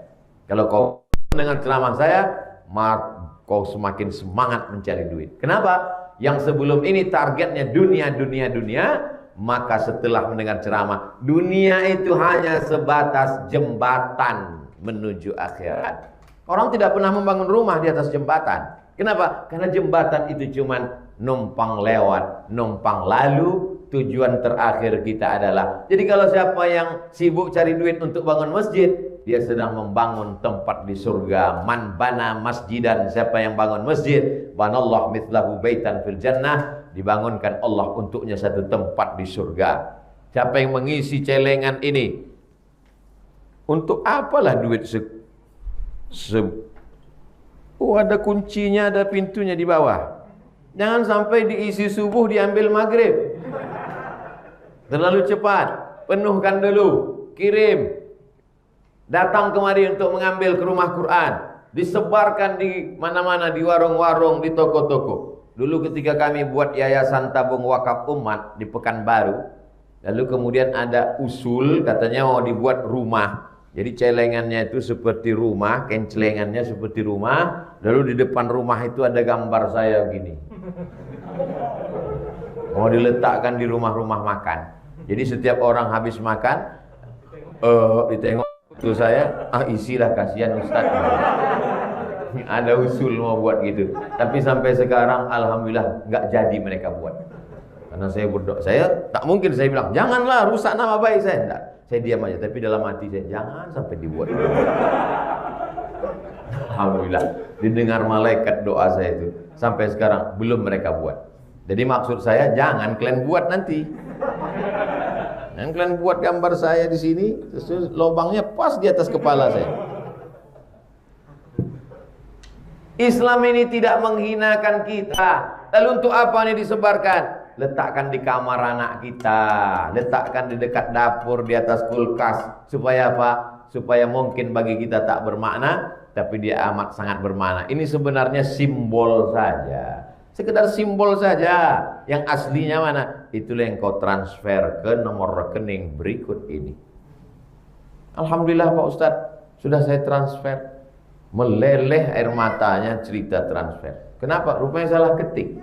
Kalau kau mendengar ceramah saya, kau semakin semangat mencari duit. Kenapa? Yang sebelum ini targetnya dunia, maka setelah mendengar ceramah, dunia itu hanya sebatas jembatan menuju akhirat. Orang tidak pernah membangun rumah di atas jembatan. Kenapa? Karena jembatan itu cuma numpang lewat, numpang lalu, tujuan terakhir kita adalah. Jadi kalau siapa yang sibuk cari duit untuk bangun masjid, dia sedang membangun tempat di surga. Man bana masjidan, siapa yang bangun masjid, banallah mithlahu baitan fil jannah, dibangunkan Allah untuknya satu tempat di surga. Siapa yang mengisi celengan ini, untuk apalah duit ada kuncinya, ada pintunya di bawah. Jangan sampai diisi subuh diambil maghrib. Terlalu cepat. Penuhkan dulu, kirim. Datang kemari untuk mengambil ke rumah Quran. Disebarkan di mana-mana, di warung-warung, di toko-toko. Dulu ketika kami buat yayasan tabung wakaf umat di Pekanbaru, lalu kemudian ada usul, katanya mau dibuat rumah. Jadi celengannya itu seperti rumah, kencelengannya seperti rumah, lalu di depan rumah itu ada gambar saya gini. Mau diletakkan di rumah-rumah makan. Jadi setiap orang habis makan, ditengok itu saya, isilah, kasihan Ustaz. Ada usul mau buat gitu. Tapi sampai sekarang alhamdulillah nggak jadi mereka buat. Karena saya berdoa, saya tak mungkin saya bilang, janganlah rusak nama baik saya. Enggak. Saya diam aja, tapi dalam hati saya, jangan sampai dibuat. Alhamdulillah, didengar malaikat doa saya itu. Sampai sekarang belum mereka buat. Jadi maksud saya, jangan kalian buat nanti. Jangan kalian buat gambar saya di sini, terus lubangnya pas di atas kepala saya. Islam ini tidak menghinakan kita. Lalu untuk apa ini disebarkan? Letakkan di kamar anak kita, letakkan di dekat dapur, di atas kulkas. Supaya apa? Supaya mungkin bagi kita tak bermakna, tapi dia amat sangat bermakna. Ini sebenarnya simbol saja, sekedar simbol saja. Yang aslinya mana? Itulah yang kau transfer ke nomor rekening berikut ini. Alhamdulillah Pak Ustadz, sudah saya transfer. Meleleh air matanya cerita transfer. Kenapa? Rupanya salah ketik.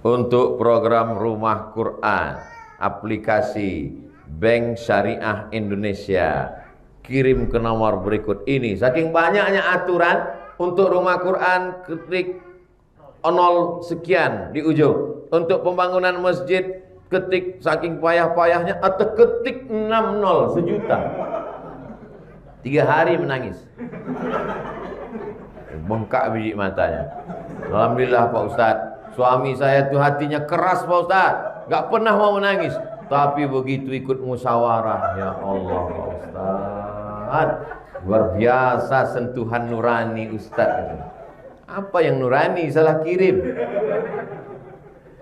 Untuk program Rumah Quran, aplikasi Bank Syariah Indonesia, kirim ke nomor berikut ini. Saking banyaknya aturan untuk Rumah Quran, ketik 0 sekian di ujung. Untuk pembangunan masjid, ketik saking payah-payahnya, atau ketik 60 sejuta. 3 hari menangis, bengkak biji matanya. Alhamdulillah Pak Ustadz, suami saya tuh hatinya keras Pak Ustadz, gak pernah mau menangis. Tapi begitu ikut musyawarah, ya Allah Pak Ustadz, luar biasa sentuhan nurani Ustadz. Apa yang nurani? Salah kirim.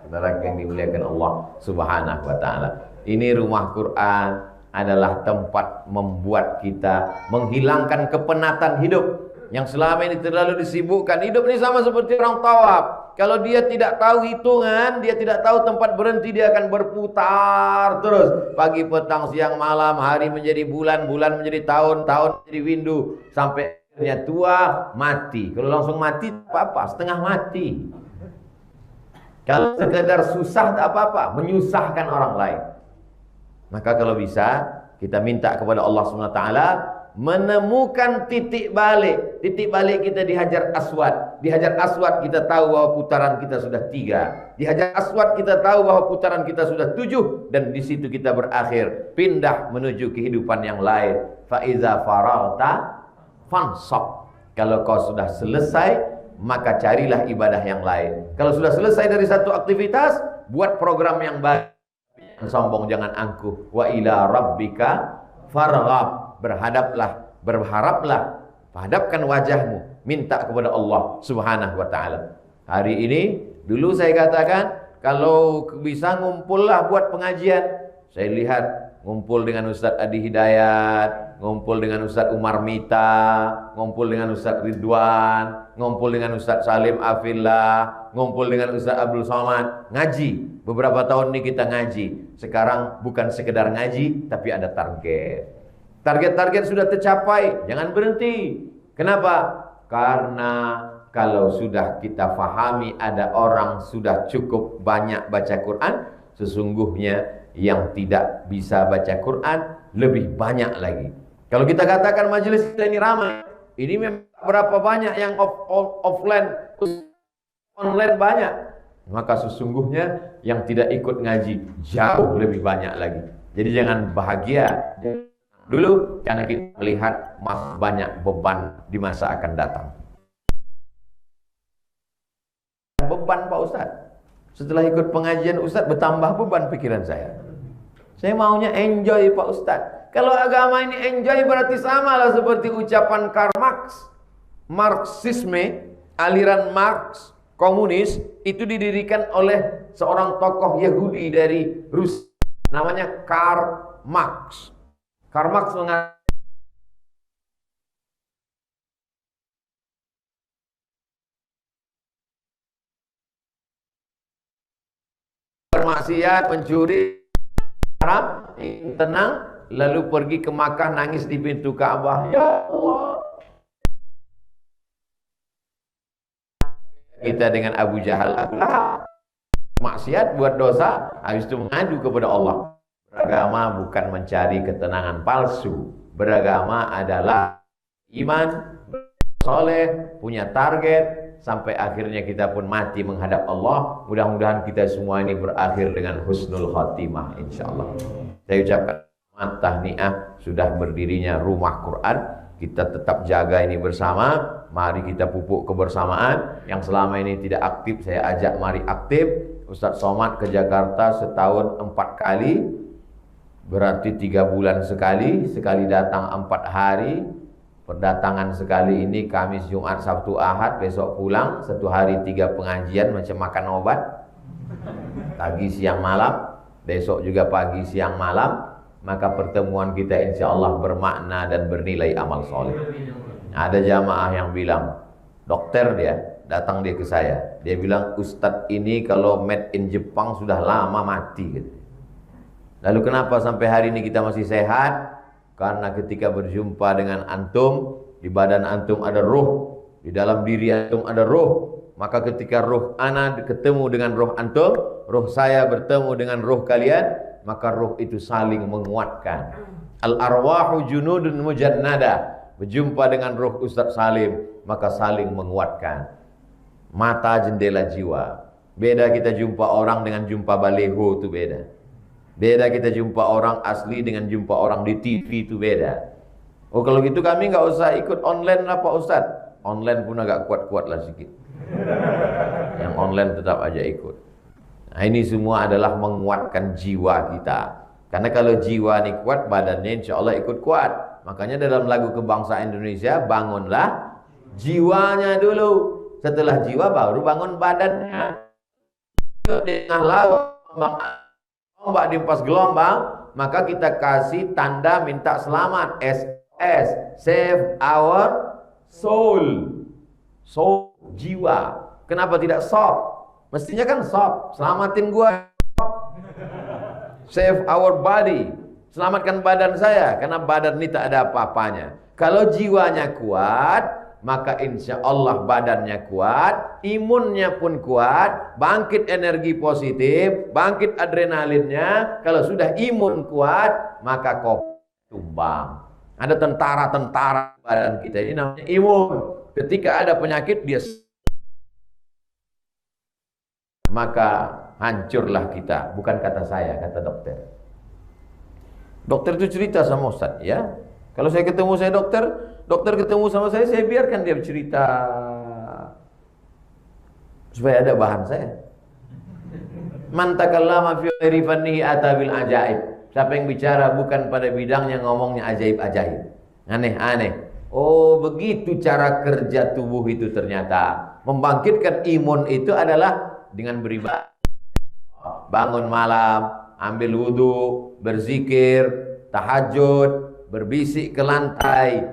Saudara yang dimuliakan Allah Subhanahu wa ta'ala, ini Rumah Quran adalah tempat membuat kita menghilangkan kepenatan hidup yang selama ini terlalu disibukkan. Hidup ini sama seperti orang tawaf. Kalau dia tidak tahu hitungan, dia tidak tahu tempat berhenti, dia akan berputar terus. Pagi, petang, siang, malam, hari menjadi bulan, bulan menjadi tahun, tahun menjadi windu, sampai akhirnya tua, mati. Kalau langsung mati, apa-apa, setengah mati. Kalau sekedar susah, tak apa-apa, menyusahkan orang lain. Maka kalau bisa, kita minta kepada Allah SWT menemukan titik balik. Titik balik kita di Hajar Aswad. Di Hajar Aswad kita tahu bahwa putaran kita sudah 3. Di Hajar Aswad kita tahu bahwa putaran kita sudah 7. Dan di situ kita berakhir, pindah menuju kehidupan yang lain. Faiza faralta fansab. Kalau kau sudah selesai, maka carilah ibadah yang lain. Kalau sudah selesai dari satu aktivitas, buat program yang baru. Sombong jangan angkuh. Wa ila rabbika farghab. Berhadaplah, berharaplah, hadapkan wajahmu, minta kepada Allah Subhanahu wa ta'ala. Hari ini, dulu saya katakan, kalau bisa ngumpullah buat pengajian. Saya lihat ngumpul dengan Ustadz Adi Hidayat, ngumpul dengan Ustadz Umar Mita, ngumpul dengan Ustadz Ridwan, ngumpul dengan Ustadz Salim Afillah, ngumpul dengan Ustadz Abdul Somad, ngaji. Beberapa tahun ini kita ngaji. Sekarang bukan sekedar ngaji, tapi ada target. Target-target sudah tercapai, jangan berhenti. Kenapa? Karena kalau sudah kita fahami ada orang sudah cukup banyak baca Quran, sesungguhnya yang tidak bisa baca Quran lebih banyak lagi. Kalau kita katakan majelis kita ini ramai, ini memang berapa banyak yang offline, online banyak, maka sesungguhnya yang tidak ikut ngaji jauh lebih banyak lagi. Jadi jangan bahagia dulu karena kita melihat banyak beban di masa akan datang. Beban Pak Ustadz. Setelah ikut pengajian Ustadz bertambah beban pikiran saya. Saya maunya enjoy Pak Ustadz. Kalau agama ini enjoy berarti sama lah seperti ucapan Karl Marx. Marxisme, aliran Marx, komunis, itu didirikan oleh seorang tokoh Yahudi dari Rusia. Namanya Karl Marx. Karl Marx mengatakan bermaksiat, mencuri, haram, tenang, lalu pergi ke Makkah nangis di pintu Ka'bah. Ya Allah. Kita dengan Abu Jahal, maksiat, buat dosa, habis itu mengadu kepada Allah. Beragama bukan mencari ketenangan palsu. Beragama adalah iman, soleh, punya target, sampai akhirnya kita pun mati menghadap Allah. Mudah-mudahan kita semua ini berakhir dengan husnul khatimah, insyaallah. Saya ucapkan tahniah sudah berdirinya rumah Quran. Kita tetap jaga ini bersama. Mari kita pupuk kebersamaan. Yang selama ini tidak aktif, saya ajak mari aktif. Ustadz Somad ke Jakarta setahun 4 kali, berarti 3 bulan sekali. Sekali datang 4 hari. Perdatangan sekali ini Kamis, Jumat, Sabtu, Ahad. Besok pulang 1 hari 3 pengajian macam makan obat. Pagi, siang, malam. Besok juga pagi, siang, malam. Maka pertemuan kita insya Allah bermakna dan bernilai amal soleh. Ada jamaah yang bilang, dokter dia, datang dia ke saya. Dia bilang, Ustadz ini kalau made in Jepang sudah lama mati gitu. Lalu kenapa sampai hari ini kita masih sehat? Karena ketika berjumpa dengan antum, di badan antum ada ruh, di dalam diri antum ada ruh. Maka ketika ruh ana ketemu dengan ruh antum, ruh saya bertemu dengan ruh kalian, maka ruh itu saling menguatkan. Al-arwahu junudun mujannada. Berjumpa dengan ruh Ustadz Salim, maka saling menguatkan. Mata jendela jiwa. Beda kita jumpa orang dengan jumpa baleho, itu beda. Beda kita jumpa orang asli dengan jumpa orang di TV, itu beda. Oh kalau gitu kami nggak usah ikut online lah Pak Ustadz. Online pun agak kuat-kuat lah sedikit. Yang online tetap aja ikut. Nah ini semua adalah menguatkan jiwa kita. Karena kalau jiwa ini kuat, badannya insya Allah ikut kuat. Makanya dalam lagu kebangsaan Indonesia, bangunlah jiwanya dulu. Setelah jiwa baru bangun badannya. Di tengah laut, ombak dimpas gelombang, maka kita kasih tanda minta selamat. SS, save our soul. Soul, jiwa. Kenapa tidak soul? Mestinya kan soul, selamatin gua. Save our body. Selamatkan badan saya, karena badan ini tak ada apa-apanya. Kalau jiwanya kuat, maka insya Allah badannya kuat, imunnya pun kuat, bangkit energi positif, bangkit adrenalinnya. Kalau sudah imun kuat, maka kok tumbang. Ada tentara-tentara badan kita, ini namanya imun. Ketika ada penyakit, dia maka hancurlah kita. Bukan kata saya, kata dokter. Dokter itu cerita sama Ustaz, ya. Kalau saya ketemu saya dokter ketemu sama saya biarkan dia bercerita. Supaya ada bahan saya. Man takallama fi ghairi fannihi ata bil ajaib. Siapa yang bicara bukan pada bidangnya ngomongnya ajaib-ajaib. Aneh-aneh. Oh, begitu cara kerja tubuh itu ternyata. Membangkitkan imun itu adalah dengan beribadah. Bangun malam, ambil wudhu, berzikir, tahajud, berbisik ke lantai,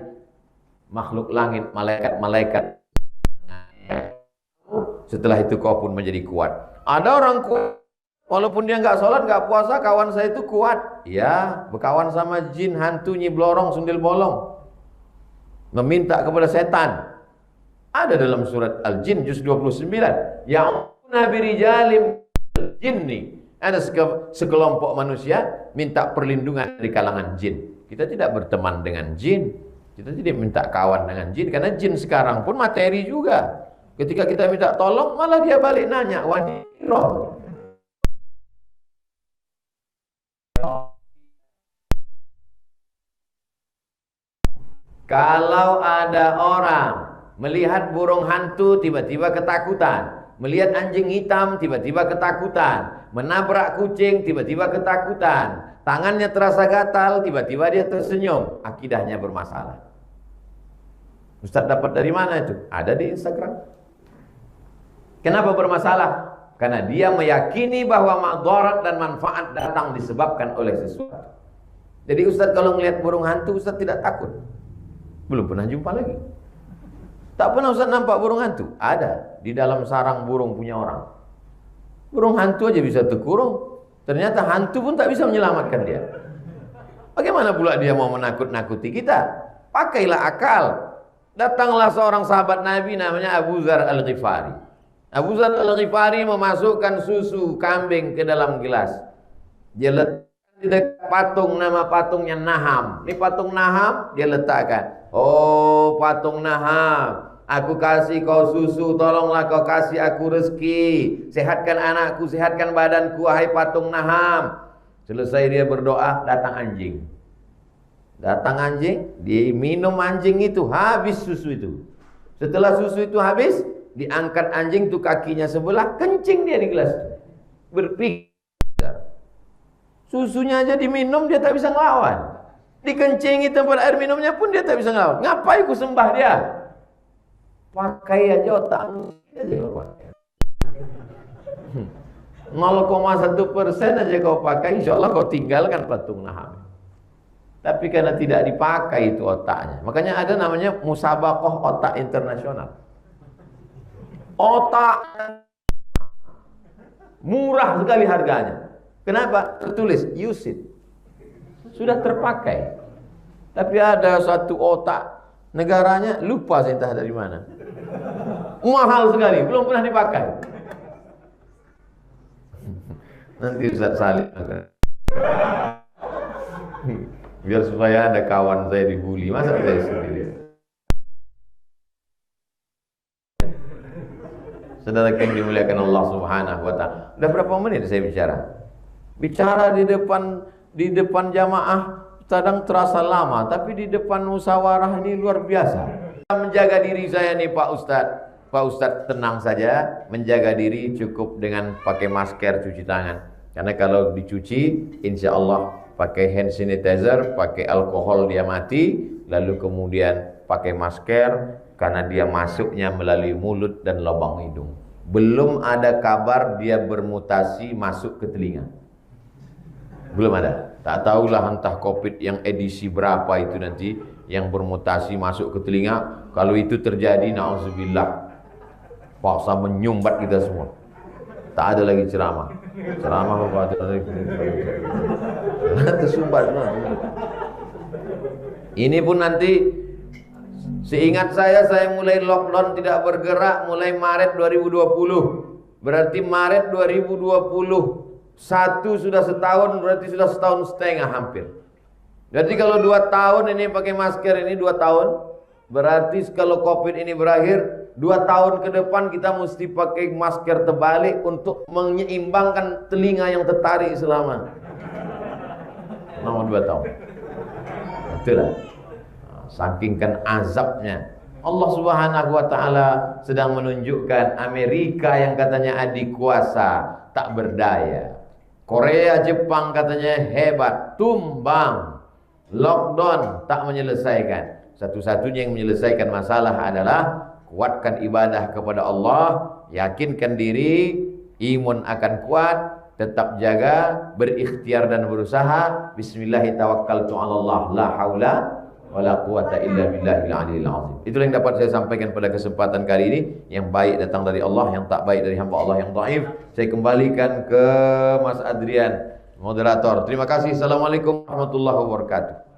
makhluk langit, malaikat-malaikat. Setelah itu kau pun menjadi kuat. Ada orang kuat, walaupun dia nggak sholat, nggak puasa, kawan saya itu kuat. Ya, berkawan sama jin, hantu, nyi blorong, sundel bolong, meminta kepada setan. Ada dalam surat Al-Jin juz 29. Ya'una birijalim jinni. Ada sekelompok manusia minta perlindungan dari kalangan jin. Kita tidak berteman dengan jin. Kita tidak minta kawan dengan jin. Karena jin sekarang pun materi juga. Ketika kita minta tolong, malah dia balik nanya, wadiroh. Kalau ada orang melihat burung hantu tiba-tiba ketakutan, melihat anjing hitam tiba-tiba ketakutan, menabrak kucing tiba-tiba ketakutan, tangannya terasa gatal tiba-tiba dia tersenyum, akidahnya bermasalah. Ustaz dapat dari mana itu? Ada di Instagram. Kenapa bermasalah? Karena dia meyakini bahwa madarat dan manfaat datang disebabkan oleh sesuatu. Jadi Ustaz kalau melihat burung hantu, Ustaz tidak takut. Belum pernah jumpa lagi. Tak pernah Ustaz nampak burung hantu. Ada di dalam sarang burung punya orang. Burung hantu aja bisa terkurung. Ternyata hantu pun tak bisa menyelamatkan dia. Bagaimana pula dia mau menakut-nakuti kita? Pakailah akal. Datanglah seorang sahabat Nabi namanya Abu Dzar Al-Ghifari. Abu Dzar Al-Ghifari memasukkan susu kambing ke dalam gelas. Dia letakkan di dekat patung, nama patungnya Naham. Ini patung Naham, dia letakkan. Oh patung Naham, aku kasih kau susu, tolonglah kau kasih aku rezeki. Sehatkan anakku, sehatkan badanku, wahai patung Naham. Selesai dia berdoa, datang anjing. Datang anjing, dia minum anjing itu, habis susu itu. Setelah susu itu habis, diangkat anjing tuh kakinya sebelah, kencing dia di gelas. Berpikir, susunya aja diminum dia tak bisa ngelawan. Dikencingi tempat air minumnya pun dia tak bisa ngelawan. Ngapain ku sembah dia? Pakai aja otak. 0,1% aja kau pakai, insya Allah kau tinggalkan patung Naham. Tapi karena tidak dipakai itu otaknya, makanya ada namanya musabaqah otak internasional. Otak murah sekali harganya. Kenapa? Tertulis use it. Sudah terpakai. Tapi ada satu otak negaranya lupa saya entah dari mana. Mahal sekali, belum pernah dipakai. Nanti Ustaz Salim biar supaya ada kawan saya dibully, masa saya sendiri. Saudara yang dimuliakan Allah Subhanahu wa taala. Udah berapa menit saya bicara? Bicara di depan jamaah kadang terasa lama, tapi di depan musyawarah ini luar biasa. Menjaga diri saya nih Pak Ustadz. Pak Ustadz tenang saja, menjaga diri cukup dengan pakai masker, cuci tangan. Karena kalau dicuci, insya Allah pakai hand sanitizer, pakai alkohol dia mati, lalu kemudian pakai masker karena dia masuknya melalui mulut dan lubang hidung. Belum ada kabar dia bermutasi masuk ke telinga. Belum ada. Tak tahulah entah COVID yang edisi berapa itu nanti yang bermutasi masuk ke telinga. Kalau itu terjadi, na'udzubillah, paksa menyumbat kita semua. Tak ada lagi ceramah. Ceramah apa ada lagi? Tersumbat. Ini pun nanti, seingat saya mulai lockdown tidak bergerak mulai Maret 2020. Berarti Maret 2021 sudah setahun, berarti sudah setahun setengah hampir. Berarti kalau 2 tahun ini pakai masker ini 2 tahun, berarti kalau COVID ini berakhir 2 tahun ke depan kita mesti pakai masker terbalik untuk menyeimbangkan telinga yang tertarik selama 2 tahun. Itulah. Saking kan azabnya. Allah Subhanahu wa taala sedang menunjukkan Amerika yang katanya adik kuasa tak berdaya. Korea, Jepang katanya hebat, tumbang. Lockdown tak menyelesaikan. Satu-satunya yang menyelesaikan masalah adalah kuatkan ibadah kepada Allah, yakinkan diri, imun akan kuat, tetap jaga, berikhtiar dan berusaha. Bismillahirrahmanirrahim. La haula wala quwata illa billahil aliyil azim. Itulah yang dapat saya sampaikan pada kesempatan kali ini. Yang baik datang dari Allah, yang tak baik dari hamba Allah yang dhaif. Saya kembalikan ke Mas Adrian, moderator. Terima kasih. Assalamualaikum warahmatullahi wabarakatuh.